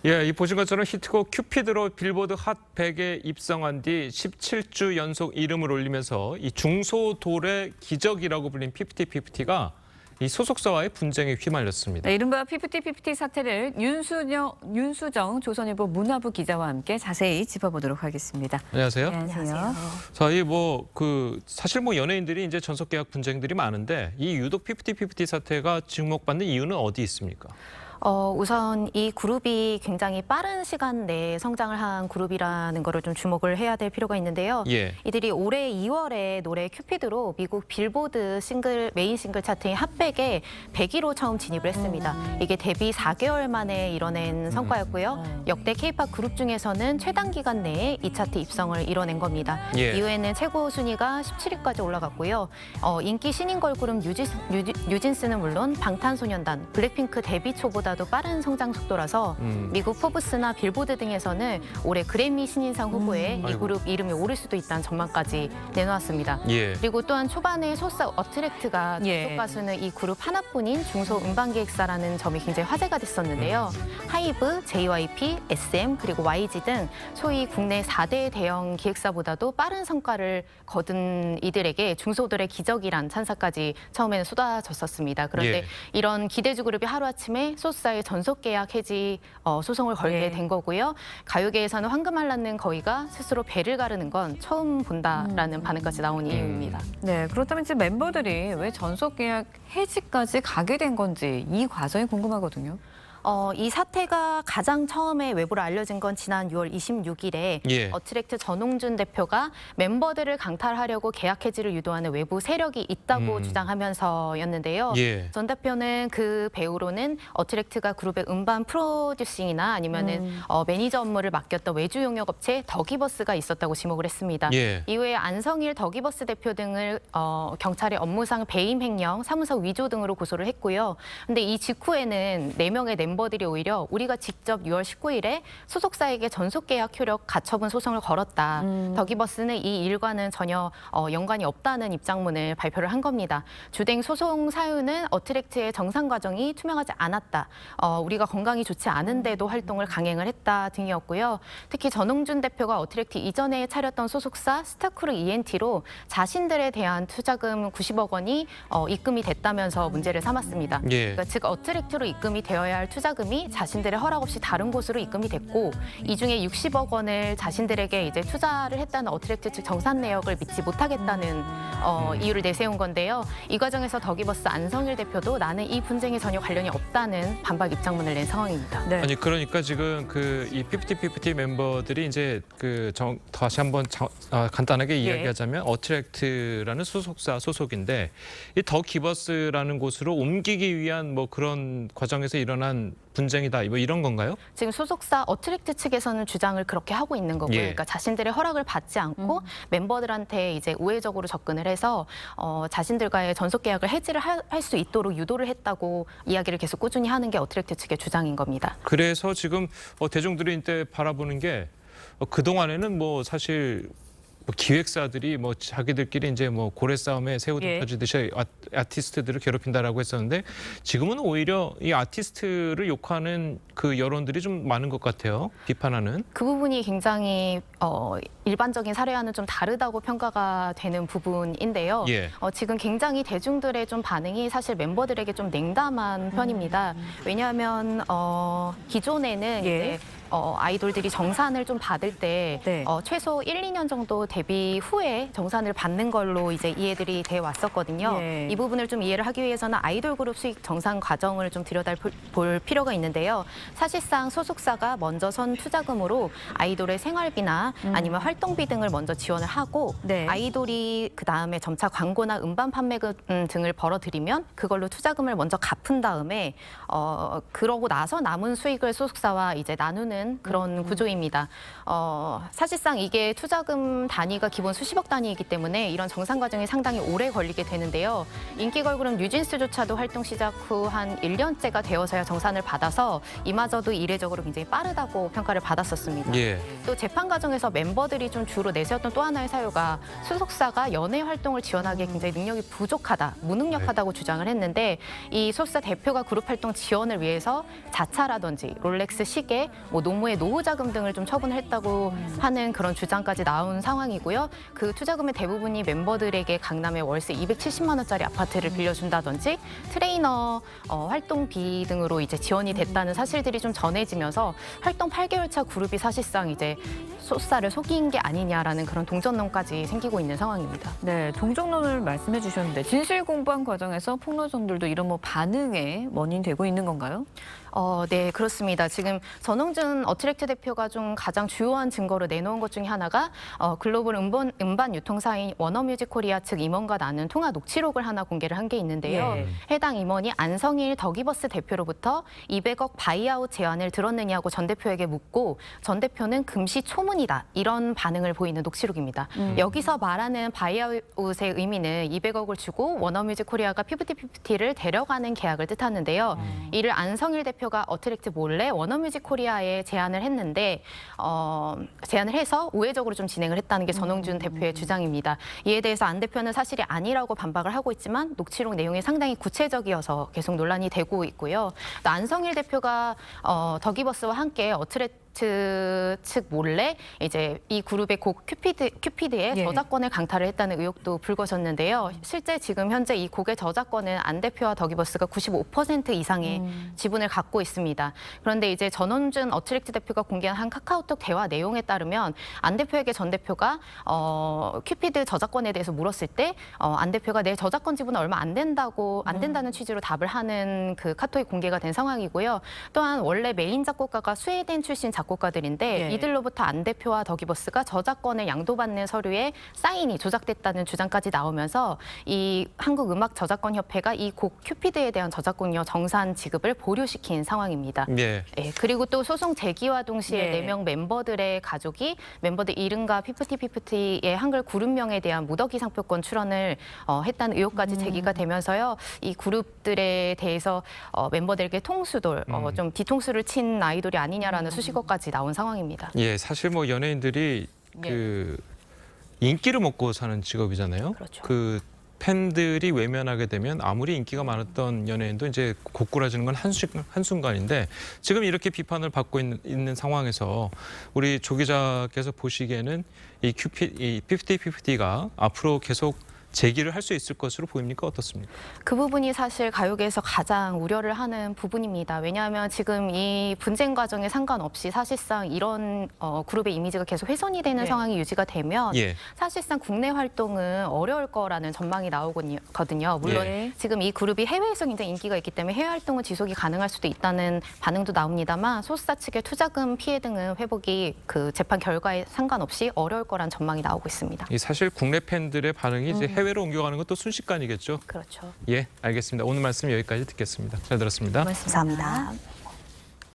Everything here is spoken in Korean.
예, 이 보신 것처럼 히트곡 큐피드로 빌보드 핫 100에 입성한 뒤 17주 연속 이름을 올리면서 이 중소돌의 기적이라고 불린 피프티피프티가 이 소속사와의 분쟁에 휘말렸습니다. 네, 이른바 피프티피프티 사태를 윤수정 조선일보 문화부 기자와 함께 자세히 짚어보도록 하겠습니다. 안녕하세요. 안녕하세요. 자, 사실 연예인들이 이제 전속 계약 분쟁들이 많은데 이 유독 피프티피프티 사태가 주목받는 이유는 어디 있습니까? 우선 이 그룹이 굉장히 빠른 시간 내에 성장을 한 그룹이라는 거를 좀 주목을 해야 될 필요가 있는데요. 예. 이들이 올해 2월에 노래 큐피드로 미국 빌보드 메인 싱글 차트인 핫백에 100위로 처음 진입을 했습니다. 이게 데뷔 4개월 만에 이뤄낸 성과였고요. 역대 K-팝 그룹 중에서는 최단 기간 내에 이 차트 입성을 이뤄낸 겁니다. 예. 이후에는 최고 순위가 17위까지 올라갔고요. 인기 신인 걸그룹 뉴진스는 물론 방탄소년단, 블랙핑크 데뷔 초보다 도 빠른 성장 속도라서 미국 포브스나 빌보드 등에서는 올해 그래미 신인상 후보에 이 그룹 이름이 오를 수도 있다는 전망까지 내놓았습니다. 예. 그리고 또한 초반에 소속사 어트랙트가 소속 가수는 이 그룹 하나뿐인 중소 음반기획사라는 점이 굉장히 화제가 됐었는데요. 하이브, JYP, SM 그리고 YG 등 소위 국내 4대 대형 기획사보다도 빠른 성과를 거둔 이들에게 중소들의 기적이란 찬사까지 처음에는 쏟아졌었습니다. 그런데 이런 기대주 그룹이 하루아침에 소속사의 전속 계약 해지 소송을 걸게 된 거고요. 가요계에서는 황금알랐는 거위가 스스로 배를 가르는 건 처음 본다라는 반응까지 나온 이유입니다. 네, 그렇다면 이제 멤버들이 왜 전속 계약 해지까지 가게 된 건지 이 과정이 궁금하거든요. 이 사태가 가장 처음에 외부로 알려진 건 지난 6월 26일에 어트랙트 전홍준 대표가 멤버들을 강탈하려고 계약 해지를 유도하는 외부 세력이 있다고 주장하면서였는데요. 전 대표는 그 배우로는 어트랙트가 그룹의 음반 프로듀싱이나 아니면은 매니저 업무를 맡겼던 외주 용역 업체 더기버스가 있었다고 지목을 했습니다. 이후에 안성일 더기버스 대표 등을 경찰의 업무상 배임 횡령, 사무소 위조 등으로 고소를 했고요. 근데 이 직후에는 4명의 멤버들이 오히려 우리가 직접 6월 19일에 소속사에게 전속 계약 효력 가처분 소송을 걸었다. 더기버스는 이 일과는 전혀 연관이 없다는 입장문을 발표를 한 겁니다. 주된 소송 사유는 어트랙트의 정상 과정이 투명하지 않았다. 우리가 건강이 좋지 않은데도 활동을 강행을 했다 등이었고요. 특히 전홍준 대표가 어트랙트 이전에 차렸던 소속사 스타크루 ENT로 자신들에 대한 투자금 90억 원이 입금이 됐다면서 문제를 삼았습니다. 그러니까 즉 어트랙트로 입금이 되어야 할 투자금이 자신들의 허락 없이 다른 곳으로 입금이 됐고 이 중에 60억 원을 자신들에게 이제 투자를 했다는 어트랙트 측 정산 내역을 믿지 못하겠다는 이유를 내세운 건데요. 이 과정에서 더기버스 안성일 대표도 나는 이 분쟁에 전혀 관련이 없다는 반박 입장문을 낸 상황입니다. 아니 그러니까 지금 이 피프티피프티 멤버들이 이제 다시 한번 간단하게 이야기하자면 어트랙트라는 소속사 소속인데 이 더기버스라는 곳으로 옮기기 위한 그런 과정에서 일어난 분쟁이다 이런 건가요? 지금 소속사 어트랙트 측에서는 주장을 그렇게 하고 있는 거고요. 그러니까 자신들의 허락을 받지 않고 멤버들한테 이제 우회적으로 접근을 해서 자신들과의 전속 계약을 해지를 할 수 있도록 유도를 했다고 이야기를 계속 꾸준히 하는 게 어트랙트 측의 주장인 겁니다. 그래서 지금 대중들이 이때 바라보는 게 그동안에는 사실 기획사들이 자기들끼리 이제 고래 싸움에 새우등 터지듯이 아티스트들을 괴롭힌다라고 했었는데 지금은 오히려 이 아티스트를 욕하는 그 여론들이 좀 많은 것 같아요. 비판하는. 그 부분이 굉장히 일반적인 사례와는 좀 다르다고 평가가 되는 부분인데요. 지금 굉장히 대중들의 좀 반응이 사실 멤버들에게 좀 냉담한 편입니다. 왜냐하면 기존에는 이제 아이돌들이 정산을 좀 받을 때 최소 1, 2년 정도 데뷔 후에 정산을 받는 걸로 이제 이해들이 돼 왔었거든요. 이 부분을 좀 이해를 하기 위해서는 아이돌 그룹 수익 정산 과정을 좀 들여다볼 필요가 있는데요. 사실상 소속사가 먼저 선 투자금으로 아이돌의 생활비나 아니면 활동비 등을 먼저 지원을 하고 아이돌이 그다음에 점차 광고나 음반 판매금 등을 벌어들이면 그걸로 투자금을 먼저 갚은 다음에 그러고 나서 남은 수익을 소속사와 이제 나누는 하는 그런 구조입니다. 사실상 이게 투자금 단위가 기본 수십억 단위이기 때문에 이런 정상 과정이 상당히 오래 걸리게 되는데요. 인기 걸그룹 뉴진스조차도 활동 시작 후 한 1년째가 되어서야 정산을 받아서 이마저도 이례적으로 굉장히 빠르다고 평가를 받았었습니다. 예. 또 재판 과정에서 멤버들이 좀 주로 내세웠던 또 하나의 사유가 소속사가 연예 활동을 지원하기에 굉장히 능력이 부족하다, 무능력하다고 주장을 했는데 이 소속사 대표가 그룹 활동 지원을 위해서 자차라든지 롤렉스 시계, 노무의 노후 자금 등을 좀 처분했다고 하는 그런 주장까지 나온 상황이고요. 그 투자금의 대부분이 멤버들에게 강남의 월세 270만 원짜리 아파트를 빌려준다든지 트레이너 활동비 등으로 이제 지원이 됐다는 사실들이 좀 전해지면서 활동 8개월 차 그룹이 사실상 이제 소속사를 속인 게 아니냐라는 그런 동전론까지 생기고 있는 상황입니다. 네, 동정론을 말씀해 주셨는데 진실 공부한 과정에서 폭로전들도 이런 뭐 반응의 원인이 되고 있는 건가요? 네, 그렇습니다. 지금 전홍준 어트랙트 대표가 좀 가장 주요한 증거로 내놓은 것 중에 하나가 글로벌 음반 유통사인 워너뮤직 코리아 측 임원과 나눈 통화 녹취록을 하나 공개를 한 게 있는데요. 예. 해당 임원이 안성일 더기버스 대표로부터 200억 바이아웃 제안을 들었느냐고 전 대표에게 묻고 전 대표는 금시초문이다. 이런 반응을 보이는 녹취록입니다. 여기서 말하는 바이아웃의 의미는 200억을 주고 워너뮤직 코리아가 피프티피프티를 데려가는 계약을 뜻하는데요. 이를 안성일 대표가 어트랙트 몰래 워너뮤직 코리아에 제안을 했는데 제안을 해서 우회적으로 좀 진행을 했다는 게 전홍준 대표의 주장입니다. 이에 대해서 안 대표는 사실이 아니라고 반박을 하고 있지만 녹취록 내용이 상당히 구체적이어서 계속 논란이 되고 있고요. 또 안성일 대표가 더기버스와 함께 어트랙트 측 몰래 이제 이 그룹의 곡 큐피드의 예. 저작권을 강탈을 했다는 의혹도 불거졌는데요. 실제 지금 현재 이 곡의 저작권은 안 대표와 더기버스가 95% 이상의 지분을 갖고 있습니다. 그런데 이제 전원준 어트랙트 대표가 공개한 한 카카오톡 대화 내용에 따르면 안 대표에게 전 대표가 큐피드 저작권에 대해서 물었을 때 안 대표가 내 저작권 지분은 얼마 안 된다는 취지로 답을 하는 그 카톡이 공개가 된 상황이고요. 또한 원래 메인 작곡가가 스웨덴 출신 작곡가들인데 예. 이들로부터 안 대표와 더기버스가 저작권을 양도받는 서류에 사인이 조작됐다는 주장까지 나오면서 이 한국음악저작권협회가 이 곡 큐피드에 대한 저작권료 정산 지급을 보류시킨 상황입니다. 예. 예, 그리고 또 소송 제기와 동시에 예. 4명 멤버들의 가족이 멤버들 이름과 피프티피프티의 한글 그룹명에 대한 무더기 상표권 출원을 했다는 의혹까지 제기가 되면서요. 이 그룹들에 대해서 멤버들에게 통수돌, 좀 뒤통수를 친 아이돌이 아니냐라는 수식어까지 나온 상황입니다. 예, 사실 뭐 연예인들이 그 인기를 먹고 사는 직업이잖아요. 그렇죠. 그 팬들이 외면하게 되면 아무리 인기가 많았던 연예인도 이제 고꾸라지는 건 한순간인데 지금 이렇게 비판을 받고 있는 상황에서 우리 조 기자께서 보시기에는 이 피프티피프티가 앞으로 계속 제기를 할 수 있을 것으로 보입니까? 어떻습니까? 그 부분이 사실 가요계에서 가장 우려를 하는 부분입니다. 왜냐하면 지금 이 분쟁 과정에 상관없이 사실상 이런 그룹의 이미지가 계속 훼손이 되는 상황이 유지가 되면 예. 사실상 국내 활동은 어려울 거라는 전망이 나오거든요. 물론 예. 지금 이 그룹이 해외에서 굉장히 인기가 있기 때문에 해외 활동은 지속이 가능할 수도 있다는 반응도 나옵니다만 소속사 측의 투자금 피해 등은 회복이 그 재판 결과에 상관없이 어려울 거라는 전망이 나오고 있습니다. 이 사실 국내 팬들의 반응이 이제 해외로 옮겨가는 것도 순식간이겠죠. 그렇죠. 예, 알겠습니다. 오늘 말씀 여기까지 듣겠습니다. 잘 들었습니다. 감사합니다.